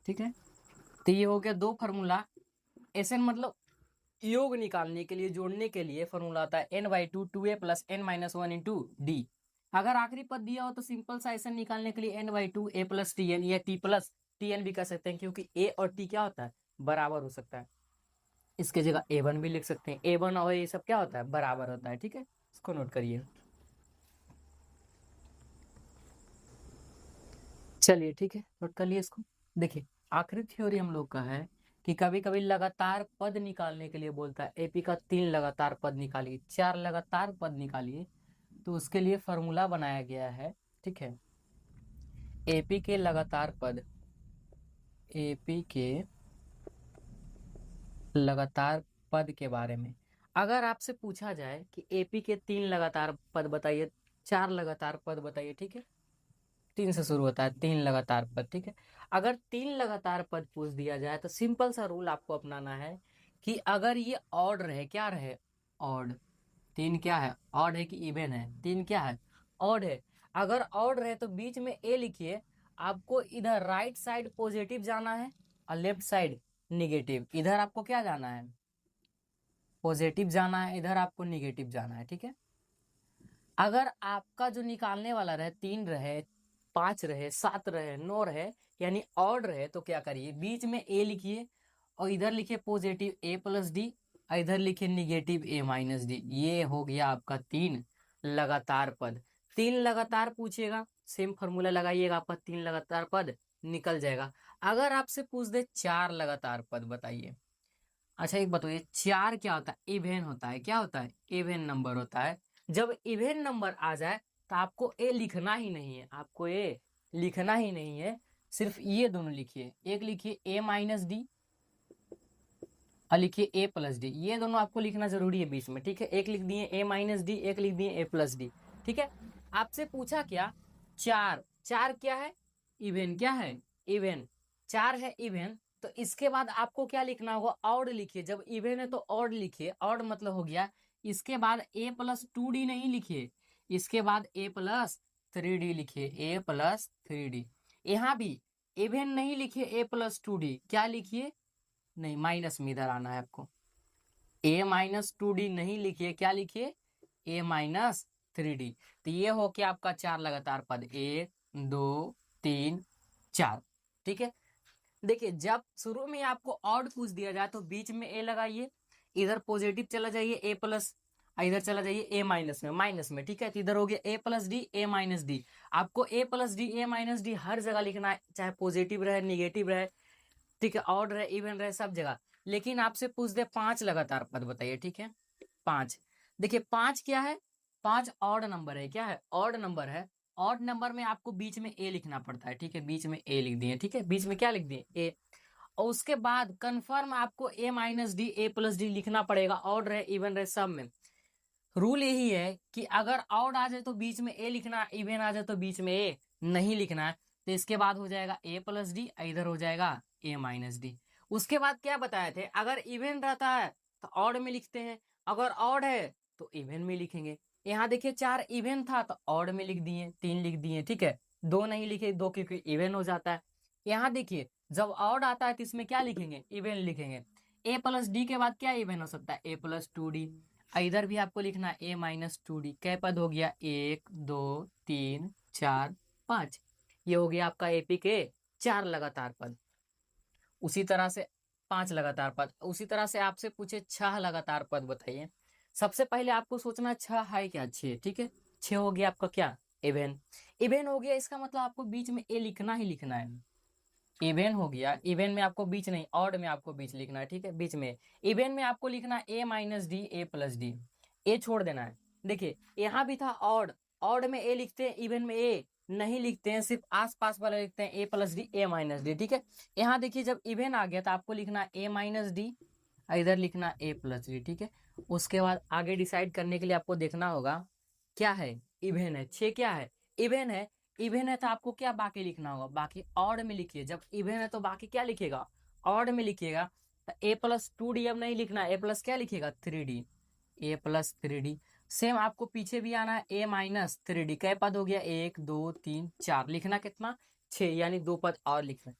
ठीक है, तो ये हो गया दो फॉर्मूला। एस एन मतलब योग निकालने के लिए, जोड़ने के लिए फॉर्मूला आता है n/2 2a + n - 1 × d। अगर आखिरी पद दिया हो तो सिंपल सा एस एन निकालने के लिए n/2 a + tn या t + tn भी कर सकते हैं, क्योंकि a और t क्या होता है बराबर हो सकता है। इसके जगह a1 भी लिख सकते हैं, a1 और ये सब क्या होता है बराबर होता है। ठीक है, इसको नोट करिए। चलिए ठीक है, नोट कर लिए इसको। देखिए आखिरी थ्योरी हम लोग का है कि कभी कभी लगातार पद निकालने के लिए बोलता है एपी का 3 लगातार पद निकालिए, 4 लगातार पद निकालिए, तो उसके लिए फॉर्मूला बनाया गया है। ठीक है, एपी के लगातार पद, एपी के लगातार पद के बारे में अगर आपसे पूछा जाए कि एपी के 3 लगातार पद बताइए, 4 लगातार पद बताइए। ठीक है, 3 से शुरू होता है, 3 लगातार पद। ठीक है, अगर 3 लगातार पद पूछ दिया जाए तो सिंपल सा रूल आपको अपनाना है कि अगर ये ऑड रहे, क्या रहे ऑड, 3 क्या है ऑड है कि इवन है, 3 क्या है ऑड है। अगर ऑड रहे तो बीच में ए लिखिए, आपको इधर राइट साइड पॉजिटिव जाना है और लेफ्ट साइड निगेटिव। इधर आपको क्या जाना है पॉजिटिव जाना है, इधर आपको निगेटिव जाना है। ठीक है, अगर आपका जो निकालने वाला रहे 3 रहे 5 रहे, 7 रहे, 9 रहे, यानी ऑड रहे, तो क्या करिए, बीच में ए लिखिए और इधर लिखिए पॉजिटिव ए प्लस डी, इधर लिखिए निगेटिव ए माइनस डी। ये हो गया आपका 3 लगातार पद। 3 लगातार पूछेगा, सेम फॉर्मूला लगाइएगा, आपका 3 लगातार पद निकल जाएगा। अगर आपसे पूछ दे 4 लगातार पद बताइए। अच्छा एक बताइए, 4 क्या होता है? इवेन होता है। क्या होता है? इवेन नंबर होता है। जब इवेन नंबर आ जाए तो आपको ए लिखना ही नहीं है, आपको ए लिखना ही नहीं है, सिर्फ ये दोनों लिखिए। एक लिखिए ए माइनस डी और लिखिए ए प्लस डी, ये दोनों आपको लिखना जरूरी है बीच में, ठीक है। एक लिख दिए ए माइनस डी, एक लिख दिए ए प्लस डी, ठीक है। आपसे पूछा क्या? 4। 4 क्या है? इवेन। क्या है? इवेन। 4 है इवेन, तो इसके बाद आपको क्या लिखना होगा? ऑड लिखिए। जब इवेन है तो ऑड लिखिए। ऑड मतलब हो गया, इसके बाद ए प्लस 2d नहीं लिखिए, इसके बाद ए प्लस 3d लिखिए। ए प्लस 3d। यहाँ भी इवेन नहीं लिखिए, ए प्लस 2d क्या लिखिए? नहीं, माइनस में इधर आना है आपको। ए माइनस 2d नहीं लिखिए, क्या लिखिए? ए माइनस 3d। तो ये हो क्या आपका 4 लगातार पद, 1 2 3 4, ठीक है। देखिए जब शुरू में आपको ऑड पूछ दिया जाए तो बीच में ए लगाइए, इधर पॉजिटिव चला जाइए ए प्लस, इधर चला जाइए ए माइनस में, ठीक है। तो इधर हो गया ए plus D, A minus D. आपको ए plus D, A minus D हर जगह लिखना है, चाहे पॉजिटिव रहे, निगेटिव रहे, ठीक है, ऑड रहे, इवन रहे, सब जगह। लेकिन आपसे पूछ दे 5 लगातार पद बताइए, ठीक है। 5, देखिए 5 क्या है? 5 ऑड नंबर है। क्या है? ऑड नंबर है। ऑड नंबर में आपको बीच में ए लिखना पड़ता है, ठीक है, बीच में ए लिख दिए, ठीक है, बीच में क्या लिख दिए? ए। और उसके बाद कंफर्म आपको ए माइनस डी, ए प्लस डी लिखना पड़ेगा, ऑड रहे, इवन रहे, सब में। रूल यही है कि अगर ऑड आ जाए तो बीच में ए लिखना, इवन आ जाए तो बीच में ए नहीं लिखना है। तो इसके बाद हो जाएगा ए प्लस डी, इधर हो जाएगा ए माइनस डी। उसके बाद क्या बताए थे? अगर इवन रहता है तो ऑड में लिखते हैं, अगर ऑड है तो इवन में लिखेंगे। यहाँ देखिए 4 इवन था तो ऑड में लिख दिए, 3 लिख दिए, ठीक है। 2 नहीं लिखे, 2 क्योंकि इवन हो जाता है। यहाँ देखिए जब ऑड आता है तो इसमें क्या लिखेंगे? इवन लिखेंगे। ए प्लस डी के बाद क्या इवन हो सकता है? ए प्लस 2d। इधर भी आपको लिखना ए माइनस 2d। कै पद हो गया? 1 2 3 4 5। ये हो गया आपका एपी के 4 लगातार पद। उसी तरह से 5 लगातार पद। उसी तरह से आपसे पूछे 6 लगातार पद बताइए। सबसे पहले आपको सोचना 6 है क्या? 6, ठीक है। 6 हो गया आपका क्या? इवेन। इवेन हो गया, इसका मतलब आपको बीच में ए लिखना ही लिखना है। इवेन हो गया, इवेन में आपको बीच नहीं, ऑड में आपको बीच लिखना है, ठीक है, बीच में। इवेन में आपको लिखना है ए माइनस डी, ए प्लस डी, ए छोड़ देना है। देखिए यहाँ भी था ऑड, ऑड में ए लिखते हैं, इवन में ए नहीं लिखते हैं, सिर्फ आसपास वाला लिखते हैं, ए plus D, A minus D, ठीक है। यहाँ देखिए जब इवेन आ गया तो आपको लिखना ए माइनस डी, इधर लिखना ए प्लस डी, ठीक है। उसके बाद आगे डिसाइड करने के लिए आपको देखना होगा क्या है? इवेन है। 6 क्या है? इवेन है। इवेन है तो आपको क्या बाकी लिखना होगा? बाकी ऑड में लिखिए। जब इवेन है तो बाकी क्या लिखिएगा? ऑड में लिखिएगा। तो ए प्लस 2d अब नहीं लिखना, ए प्लस क्या लिखिएगा? 3d। ए प्लस 3d। सेम आपको पीछे भी आना है, ए माइनस 3d। कै पद हो गया? 1 2 3 4। लिखना कितना? 6, यानी 2 पद और लिखना।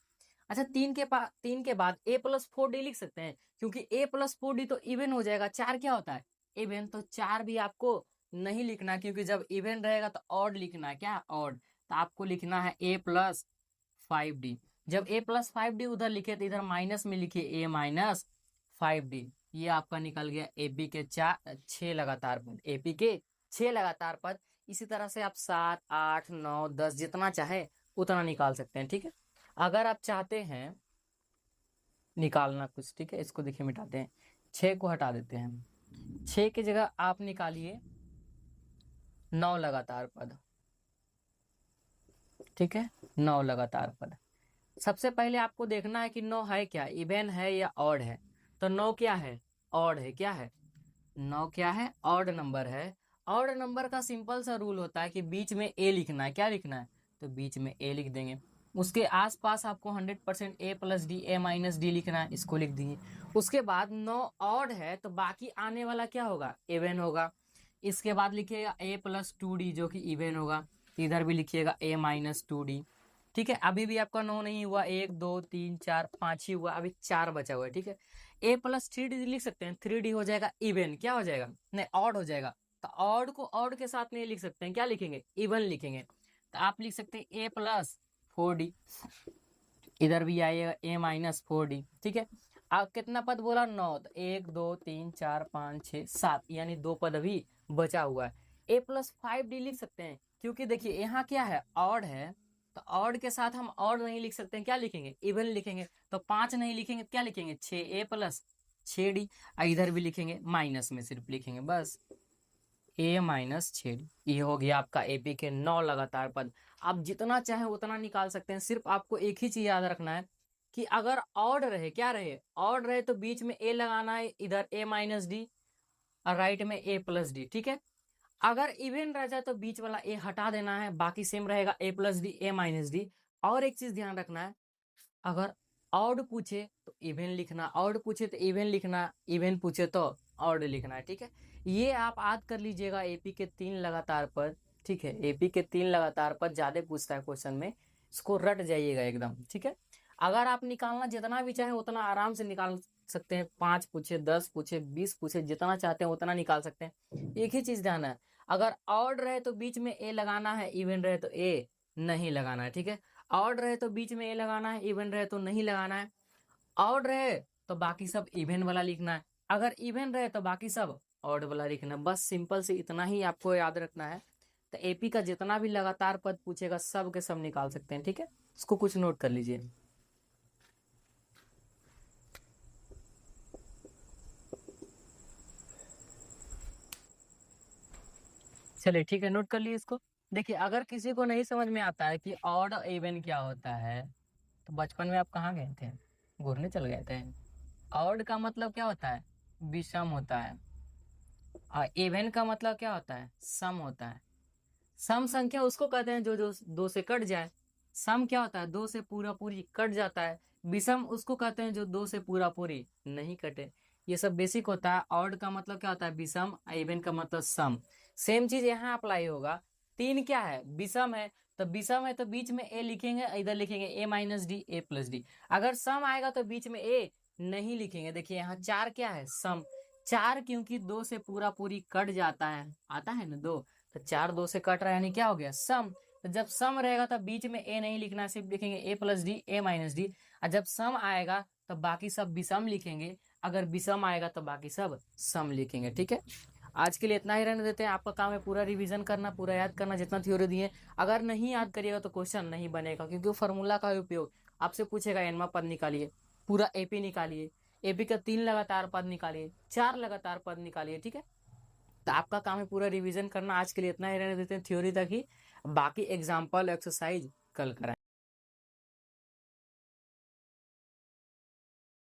अच्छा 3 के बाद ए प्लस 4d लिख सकते हैं, क्योंकि ए प्लस 4d तो इवन हो जाएगा। 4 क्या होता है? इवन। तो 4 भी आपको नहीं लिखना, क्योंकि जब इवन रहेगा तो ऑड लिखना है। क्या? ऑड। तो आपको लिखना है ए प्लस 5d। जब ए प्लस 5d उधर लिखे तो इधर माइनस में लिखिए ए माइनस 5d। ये आपका निकल गया एपी के 6 लगातार पद। एपी के 6 लगातार पद। इसी तरह से आप 7 8 9 10 जितना चाहे उतना निकाल सकते हैं, ठीक है। अगर आप चाहते हैं निकालना कुछ, ठीक है, इसको देखिए मिटाते हैं, 6 को हटा देते हैं। 6 की जगह आप निकालिए 9 लगातार पद, ठीक है, 9 लगातार पद। सबसे पहले आपको देखना है कि 9 है क्या? इवन है या ऑड है? तो 9 क्या है? ऑड है। क्या है? 9 क्या है? ऑड नंबर है। ऑड नंबर का सिंपल सा रूल होता है कि बीच में ए लिखना है। क्या लिखना है? तो बीच में ए लिख देंगे। उसके आसपास आपको 100% ए plus D, A minus D लिखना है, इसको लिख दिए। उसके बाद 9 ऑड है तो बाकी आने वाला क्या होगा? इवन होगा। इसके बाद लिखिएगा ए प्लस 2d जो कि इवन होगा। इधर भी लिखिएगा ए माइनस 2d, ठीक है। अभी भी आपका 9 नहीं हुआ, 1 2 3 4 5 ही हुआ, अभी 4 बचा हुआ है, ठीक है। ए प्लस 3d लिख सकते हैं, 3d हो जाएगा इवन। क्या हो जाएगा? नहीं, ऑड हो जाएगा। तो ऑड को ऑड के साथ नहीं लिख सकते हैं, क्या लिखेंगे? इवन लिखेंगे। तो आप लिख सकते हैं a प्लस 4d, इधर भी आइएगा a माइनस 4d। ठीक है, आप कितना पद बोला? 9। तो 1 2 3 4 5 6 7, यानी 2 पद अभी बचा हुआ है। a प्लस 5d लिख सकते हैं, क्योंकि देखिए यहाँ क्या है, ऑड है, तो ऑड के साथ हम ऑड नहीं लिख सकते हैं, क्या लिखेंगे? इवन लिखेंगे। तो 5 नहीं लिखेंगे, क्या लिखेंगे? 6a plus 6d। इधर भी लिखेंगे, माइनस में सिर्फ लिखेंगे बस, a माइनस 6d। ये हो गया आपका एपी के 9 लगातार पद। आप जितना चाहे उतना निकाल सकते हैं, सिर्फ आपको एक ही चीज याद रखना है कि अगर ऑड रहे, क्या रहे? ऑड रहे तो बीच में a लगाना है, इधर a माइनस डी और राइट में a प्लस डी। ठीक है, अगर इवन रह जाए तो बीच वाला a हटा देना है, बाकी सेम रहेगा a plus D a minus D. और एक चीज ध्यान रखना है, अगर ऑड पूछे तो इवन लिखना, ऑड पूछे तो इवन लिखना, इवन पूछे तो ऑड लिखना है। ठीक है, ये आप याद कर लीजिएगा एपी के 3 लगातार पद। ठीक है, एपी के 3 लगातार पद ज्यादा पूछता है क्वेश्चन में, इसको रट जाइएगा एकदम। ठीक है, अगर आप निकालना जितना भी चाहे उतना आराम से निकाल सकते हैं, 5 पूछे, 10 पूछे, 20 पूछे, जितना चाहते हैं उतना निकाल सकते हैं। एक ही चीज ध्यान है, अगर ऑड रहे तो बीच में ए लगाना है, इवन रहे तो ए नहीं लगाना है। ठीक है, ऑड रहे तो बीच में ए लगाना है, इवन रहे तो नहीं लगाना है। ऑड रहे तो बाकी सब इवन वाला लिखना है, अगर इवन रहे तो बाकी सब ऑड वाला लिखना है। बस सिंपल से इतना ही आपको याद रखना है। तो एपी का जितना भी लगातार पद पूछेगा सब के सब निकाल सकते हैं। ठीक है, इसको कुछ नोट कर लीजिए। चलिए ठीक है, नोट कर लिए इसको। देखिए, अगर किसी को नहीं समझ में आता है कि ऑड और इवन क्या होता है, तो बचपन में आप कहाँ गए थे? घूरने चल गए थे। ऑड का मतलब क्या होता है? विषम होता है। और इवन का मतलब क्या होता है? सम होता है। सम संख्या उसको कहते हैं जो जो दो से कट जाए। सम क्या होता है? दो से पूरा पूरी कट जाता है। विषम उसको कहते हैं जो दो से पूरा पूरी नहीं कटे। ये सब बेसिक होता है। ऑड का मतलब क्या होता है? विषम। इवन का मतलब सम। सेम चीज यहाँ अप्लाई होगा। 3 क्या है? विषम है, तो विषम है तो बीच में ए लिखेंगे, इधर लिखेंगे a minus D a plus D. अगर सम आएगा तो बीच में a नहीं लिखेंगे। देखिए यहाँ 4 क्या है? सम। 4 क्योंकि 2 से पूरा पूरी कट जाता है, आता है ना 2, तो 4 2 से कट रहा है, यानी क्या हो गया? सम। तो जब सम रहेगा तब बीच में ए नहीं लिखना, सिर्फ लिखेंगे A plus D A minus D. और जब सम आएगा तब बाकी सब विषम लिखेंगे, अगर विषम आएगा तो बाकी सब सम लिखेंगे। ठीक है, आज के लिए इतना ही रहने देते हैं। आपका काम है पूरा रिवीजन करना, पूरा याद करना जितना थ्योरी दिए। अगर नहीं याद करिएगा तो क्वेश्चन नहीं बनेगा, क्योंकि फॉर्मूला का उपयोग आपसे पूछेगा एनमा पद निकालिए, पूरा एपी निकालिए, एपी का 3 लगातार पद निकालिए, 4 लगातार पद निकालिए। ठीक है, तो आपका काम है पूरा रिवीजन करना। आज के लिए इतना ही रहने देते हैं, थ्योरी तक ही। बाकी एग्जाम्पल एक्सरसाइज कल कराएं।